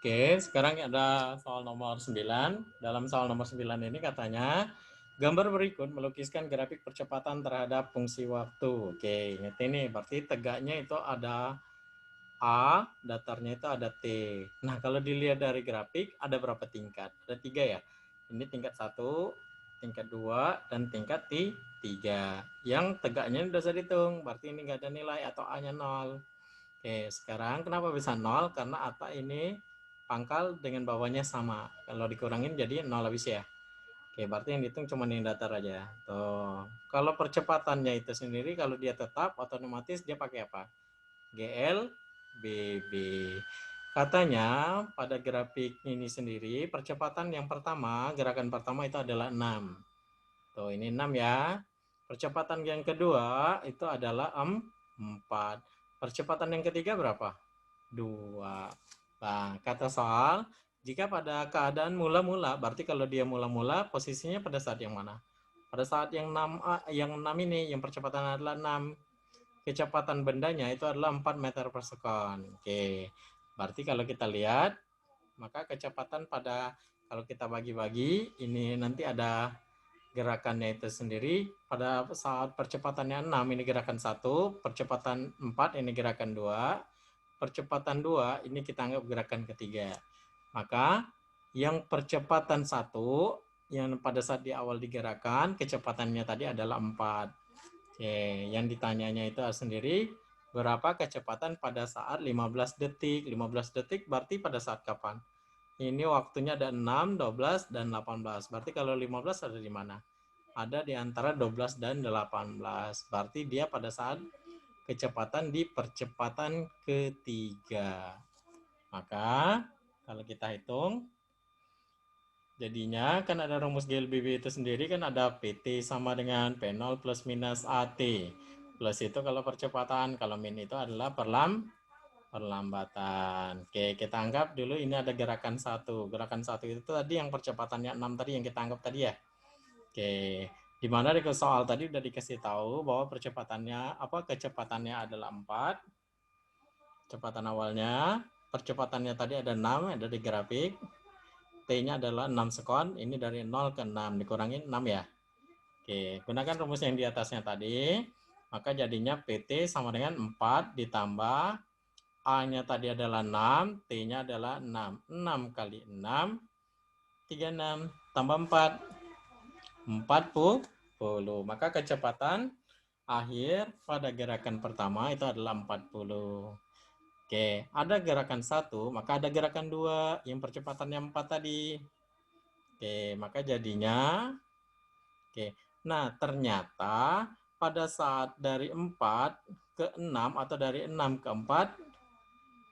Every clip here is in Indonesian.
Oke, sekarang ada soal nomor 9. Dalam soal nomor 9 ini katanya, gambar berikut melukiskan grafik percepatan terhadap fungsi waktu. Oke, ingat ini, berarti tegaknya itu ada A, datarnya itu ada T. Nah, kalau dilihat dari grafik, ada berapa tingkat? Ada 3 ya. Ini tingkat 1, tingkat 2, dan tingkat 3. Yang tegaknya udah bisa dihitung, berarti ini nggak ada nilai atau A-nya 0. Oke, sekarang kenapa bisa 0? Karena atas ini pangkal dengan bawahnya sama. Kalau dikurangin jadi 0 habis ya. Oke, berarti yang dihitung cuma yang datar aja. Tuh. Kalau percepatannya itu sendiri, kalau dia tetap, otomatis dia pakai apa? GL, BB. Katanya pada grafik ini sendiri, percepatan yang pertama, gerakan pertama itu adalah 6. Tuh, ini 6 ya. Percepatan yang kedua itu adalah 4. Percepatan yang ketiga berapa? 2. Nah, kata soal, jika pada keadaan mula-mula, berarti kalau dia mula-mula, posisinya pada saat yang mana? Pada saat yang 6 ini, yang percepatan adalah 6. Kecepatan bendanya itu adalah 4 meter per sekon. Oke, berarti kalau kita lihat, maka kecepatan pada, kalau kita bagi-bagi, ini nanti ada gerakannya itu sendiri. Pada saat percepatannya 6 ini gerakan 1, percepatan 4 ini gerakan 2, percepatan 2 ini kita anggap gerakan ketiga. Maka yang percepatan 1 yang pada saat di awal digerakkan, kecepatannya tadi adalah 4. Oke, yang ditanyanya itu sendiri berapa kecepatan pada saat 15 detik. 15 detik berarti pada saat kapan? Ini waktunya ada 6, 12, dan 18. Berarti kalau 15 ada di mana? Ada di antara 12 dan 18. Berarti dia pada saat kecepatan di percepatan ketiga. Maka kalau kita hitung, jadinya kan ada rumus GLBB itu sendiri kan ada PT sama dengan P0 plus minus AT. Plus itu kalau percepatan, kalau min itu adalah perlambatan. Oke, kita anggap dulu ini ada gerakan 1. Gerakan 1 itu tadi yang percepatannya 6 tadi yang kita anggap tadi ya. Oke, di mana di soal tadi udah dikasih tahu bahwa kecepatannya adalah 4. Kecepatan awalnya, percepatannya tadi ada 6, ada di grafik. T-nya adalah 6 sekon, ini dari 0 ke 6, dikurangin 6 ya. Oke, gunakan rumus yang di atasnya tadi, maka jadinya PT sama dengan 4 ditambah A-nya tadi adalah 6, T-nya adalah 6. 6 kali 6, 36, tambah 4, 40. Maka kecepatan akhir pada gerakan pertama itu adalah 40. Oke, ada gerakan 1, maka ada gerakan 2 yang percepatannya 4 tadi. Oke, maka jadinya, oke. Nah, ternyata pada saat dari 4 ke 6 atau dari 6 ke 4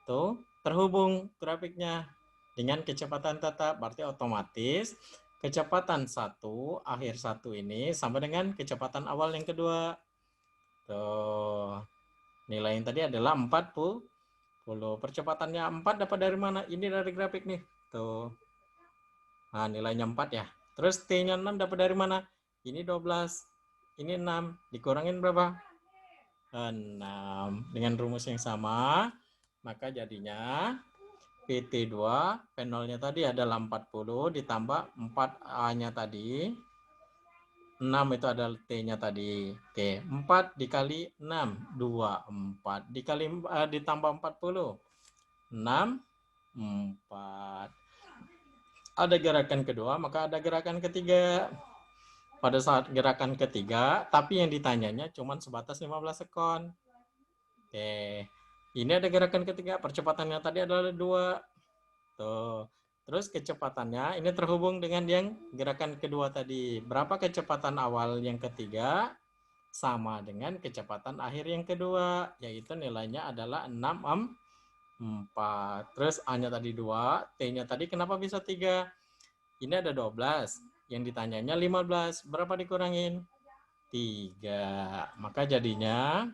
tuh terhubung grafiknya dengan kecepatan tetap, berarti otomatis kecepatan 1 akhir 1 ini sama dengan kecepatan awal yang kedua. Tuh. Nilai yang tadi adalah 40. Percepatannya 4 dapat dari mana? Ini dari grafik nih. Tuh. Nah, nilainya 4 ya. Terus T-nya 6 dapat dari mana? Ini 12. Ini 6. Dikurangin berapa? 6. Dengan rumus yang sama, maka jadinya PT2, P0-nya tadi adalah 40 ditambah 4A-nya tadi. 6 itu adalah T-nya tadi. Oke, 4 dikali 6, 24. Ditambah 40, 6, 4. Ada gerakan kedua, maka ada gerakan ketiga. Pada saat gerakan ketiga, tapi yang ditanyanya cuma sebatas 15 sekon. Oke, ini ada gerakan ketiga, percepatannya tadi adalah 2. Tuh. Terus kecepatannya ini terhubung dengan yang gerakan kedua tadi. Berapa kecepatan awal yang ketiga sama dengan kecepatan akhir yang kedua, yaitu nilainya adalah 6, 4. Terus A-nya tadi 2, T-nya tadi kenapa bisa 3? Ini ada 12, yang ditanyanya 15. Berapa dikurangin? 3. Maka jadinya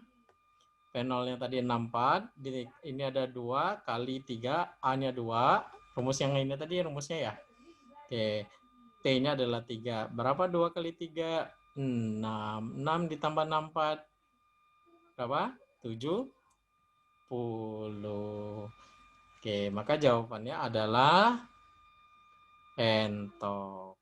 P0-nya tadi 64, ini ada 2 kali 3, A-nya 2, rumus yang ini tadi rumusnya ya. Oke, T-nya adalah 3. Berapa 2 kali 3? 6. 6 ditambah 64. Berapa? 70. Oke, maka jawabannya adalah entok.